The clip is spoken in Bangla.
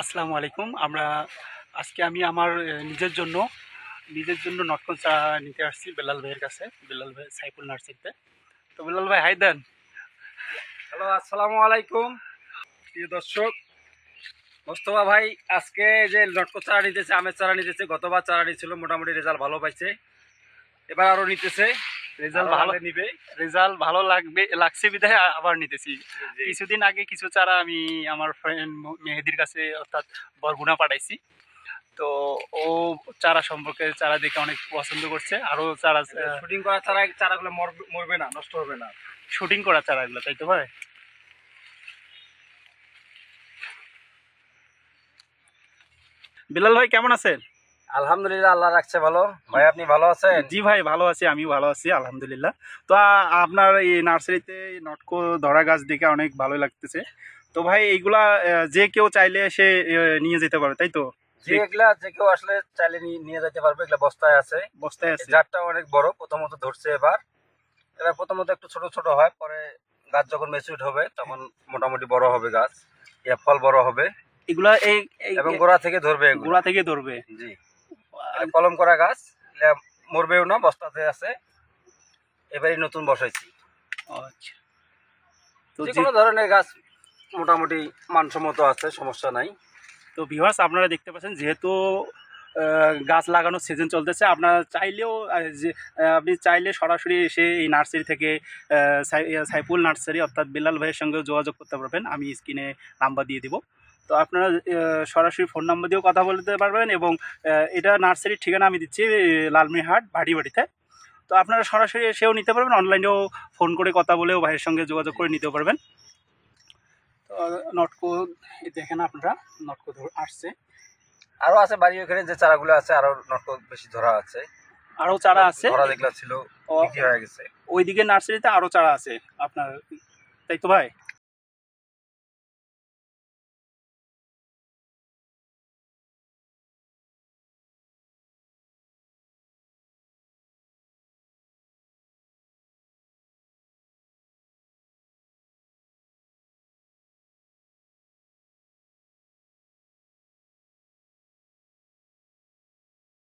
আসসালামু আলাইকুম। আজকে আমি আমার নিজের জন্য নটকন চা নিতে আসছি বেলাল ভাইয়ের কাছে, বেলাল ভাই সাইফুল নার্সারিতে। তো বেলাল ভাই, হাই দেন। হ্যালো, আসসালামু আলাইকুম প্রিয় দর্শক। মোস্তফা ভাই আজকে যে লটকো চারা নিতেছে, আমের চারা নিতেছে। গতবার চারা নিয়েছিল, মোটামুটি রেজাল্ট ভালো পাইছে। এবার আরও নিতেছে, রেজাল্ট ভালো নিবে। রেজাল্ট ভালো লাগছে বিধায় আবার নিতেছি। কিছুদিন আগে কিছু চারা আমি আমার ফ্রেন্ড মেহেদির কাছে অর্থাৎ বরগুনা পাঠাইছি। তো ও চারা দেখে অনেক পছন্দ করছে। আরও চারা শুটিং করা চারাগুলো মরবে না, নষ্ট হবে না। শুটিং করা চারাগুলো, তাই তো ভাই? বেলাল ভাই কেমন আছেন? আলহামদুলিল্লাহ, আল্লাহ রাখছে ভালো। ভাই আপনি ভালো আছেন? জি ভাই, ভালো আছি, আমিও ভালো আছি আলহামদুলিল্লাহ। তো আপনার এই নার্সারিতে নটকো ধরা গাছ দেখে অনেক ভালো লাগতেছে। তো ভাই এইগুলা যে কেউ চাইলে এসে নিয়ে যেতে পারে, তাই তো? যে কেউ আসলে চাইলে নিয়ে যেতে পারবে। এগুলা বস্তায় আছে। বস্তায় আছে। জারটা অনেক বড়, প্রথমত ধরছে। এবার প্রথমত একটু ছোট ছোট হয়, পরে গাছ যখন ম্যাচিউরড হবে তখন মোটামুটি বড় হবে গাছ, ফল বড় হবে। এগুলা এবং গোড়া থেকে ধরবে, গোড়া থেকে ধরবে। জি, কলম করা গাছ, মরবেও না, বস্তাতে আছে। এবারই নতুন বসাইছি। আচ্ছা, তো যে কোনো ধরনের গাছ মোটামুটি মানসম্মত আছে, সমস্যা নাই। তো ভিউয়ার্স, আপনারা দেখতে পাচ্ছেন, যেহেতু গাছ লাগানোর সিজন চলতেছে, আপনি চাইলে সরাসরি এসে এই নার্সারি থেকে সাইফুল নার্সারি অর্থাৎ বেলাল ভাইয়ের সঙ্গে যোগাযোগ করতে পারবেন। আমি স্ক্রিনে নাম্বার দিয়ে দিব। তো আপনারা সরাসরি ফোন নাম্বার দিয়েও কথা বলতে পারবেন। এবং এটা নার্সারির ঠিকানা আমি দিচ্ছি, লালমিরহাট ভাটিবাড়িতে। তো আপনারা সরাসরি এসেও নিতে পারবেন, অনলাইনেও ফোন করে কথা বলেও ভাইয়ের সঙ্গে যোগাযোগ করে নিতে পারবেন। তো নটকো দেখেন আপনারা, নটকো আসছে। আরো আছে বাড়ি ওখানে যে চারাগুলো আছে, আরো নটকো বেশি ধরা আছে। আরো চারা আছে, ধরা দেখলা ছিল, বিক্রি হয়ে গেছে। ওইদিকে নার্সারিতে আরো চারা আছে আপনার, তাই তো ভাই?